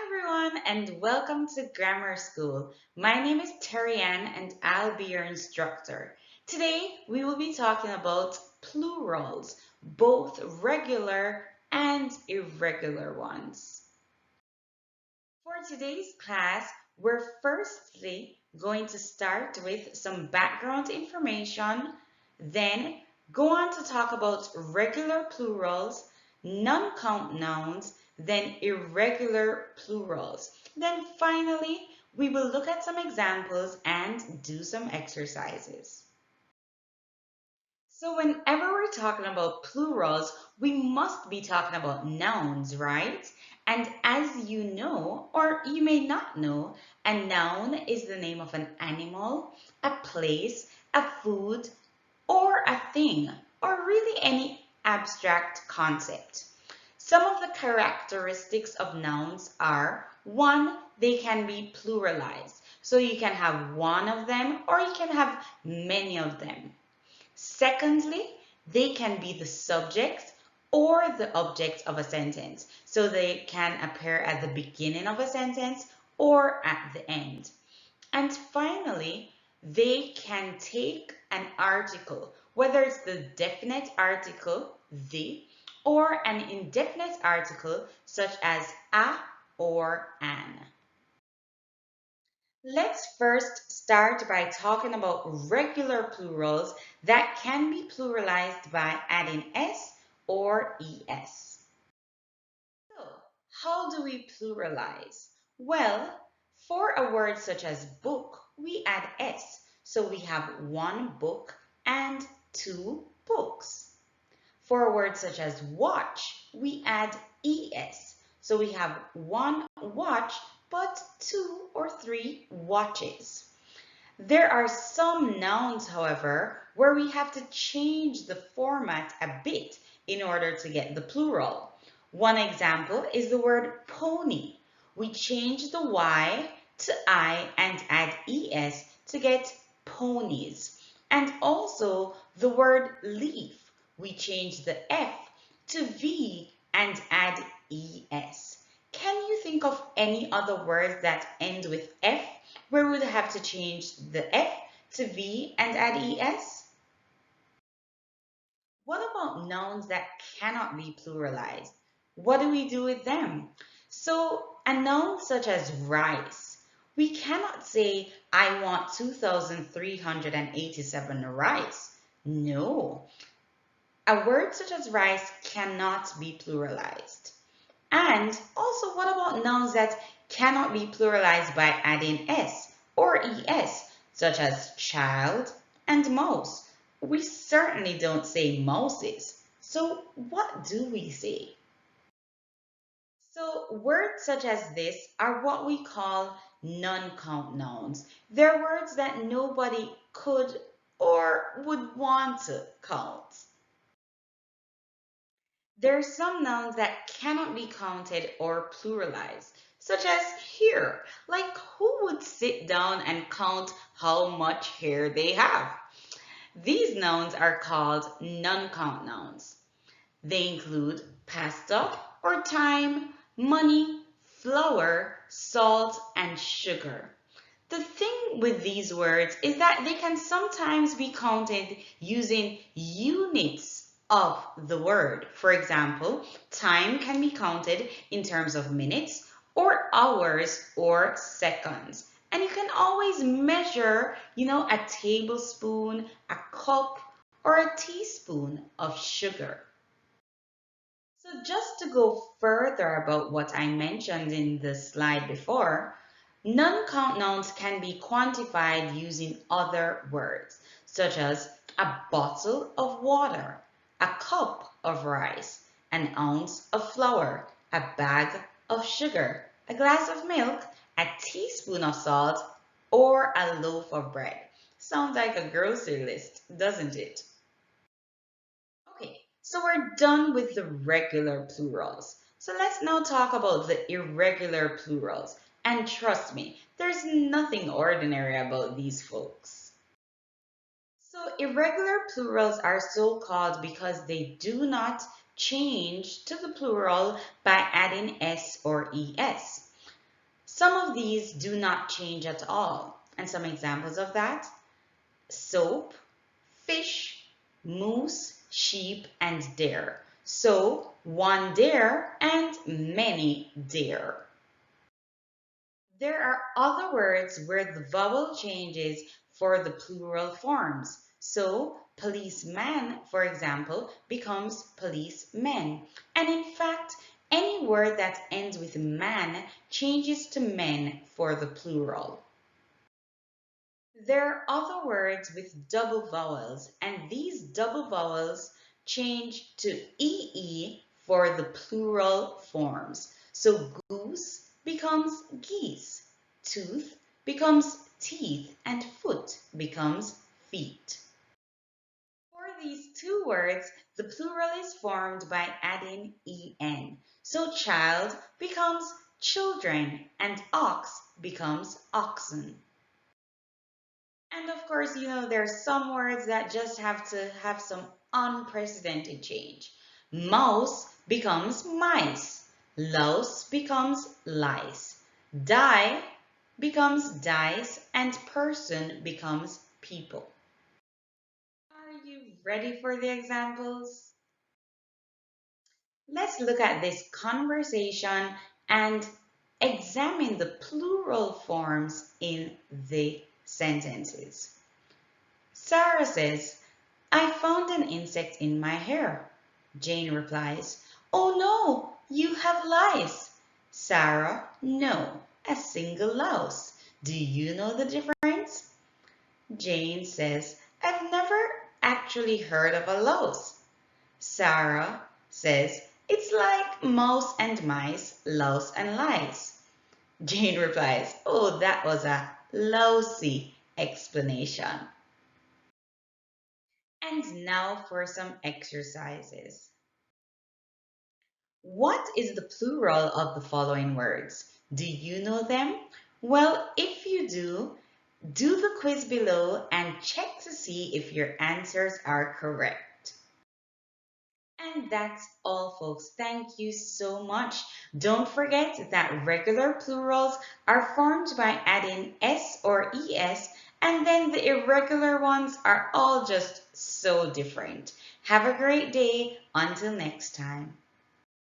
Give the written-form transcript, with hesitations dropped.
everyone, and welcome to Grammar School. My name is Terry Ann, and I'll be your instructor. Today, we will be talking about plurals, both regular and irregular ones. For today's class, we're firstly going to start with some background information, then go on to talk about regular plurals, non-count nouns, then irregular plurals. Then finally, we will look at some examples and do some exercises. So whenever we're talking about plurals, we must be talking about nouns, right? And as you know, or you may not know, a noun is the name of an animal, a place, a food, or a thing, or really any abstract concept. Some of the characteristics of nouns are, one, they can be pluralized. So you can have one of them or you can have many of them. Secondly, they can be the subject or the object of a sentence. So they can appear at the beginning of a sentence or at the end. And finally, they can take an article, whether it's the definite article, the, or an indefinite article, such as a or an. Let's first start by talking about regular plurals that can be pluralized by adding s or es. So, how do we pluralize? Well, for a word such as book, we add s. So we have one book and two books. For a word such as watch, we add es. So we have one watch, but two or three watches. There are some nouns, however, where we have to change the format a bit in order to get the plural. One example is the word pony. We change the Y to I and add ES to get ponies. And also the word leaf. We change the F to V and add ES. Can you think of any other words that end with F where we would have to change the F to V and add ES? What about nouns that cannot be pluralized? What do we do with them? So a noun such as rice, we cannot say, I want 2,387 rice. No. A word such as rice cannot be pluralized. And also, what about nouns that cannot be pluralized by adding s or es, such as child and mouse? We certainly don't say mouses. So what do we say? So words such as this are what we call non-count nouns. They're words that nobody could or would want to count. There are some nouns that cannot be counted or pluralized, such as hair. Like, who would sit down and count how much hair they have? These nouns are called non-count nouns. They include pasta or time, money, flour, salt, and sugar. The thing with these words is that they can sometimes be counted using units of the word. For example, time can be counted in terms of minutes or hours or seconds. And you can always measure, a tablespoon, a cup, or a teaspoon of sugar. So just to go further about what I mentioned in the slide before, non-count nouns can be quantified using other words, such as a bottle of water, a cup of rice, an ounce of flour, a bag of sugar, a glass of milk, a teaspoon of salt, or a loaf of bread. Sounds like a grocery list, doesn't it? Okay, so we're done with the regular plurals. So let's now talk about the irregular plurals. And trust me, there's nothing ordinary about these folks. So irregular plurals are so called because they do not change to the plural by adding s or es. Some of these do not change at all. And some examples of that: soap, fish, moose, sheep, and deer. So, one deer and many deer. There are other words where the vowel changes for the plural forms. So, policeman, for example, becomes policemen. And in fact, any word that ends with man changes to men for the plural. There are other words with double vowels, and these double vowels change to EE for the plural forms. So goose becomes geese, tooth becomes teeth, and foot becomes feet. For these two words, the plural is formed by adding en. So child becomes children, and ox becomes oxen. And of course, there's some words that just have to have some unprecedented change. Mouse becomes mice. Louse becomes lice. Die becomes dice. And person becomes people. Are you ready for the examples? Let's look at this conversation and examine the plural forms in the sentences. Sarah says, I found an insect in my hair. Jane replies, oh no, you have lice. Sarah, no, a single louse. Do you know the difference? Jane says, I've never actually heard of a louse. Sarah says, it's like mouse and mice, louse and lice. Jane replies, oh, that was a lousy explanation. And now for some exercises. What is the plural of the following words? Do you know them? Well, if you do the quiz below and check to see if your answers are correct. And that's all, folks. Thank you so much. Don't forget that regular plurals are formed by adding s or es, and then the irregular ones are all just so different. Have a great day. Until next time.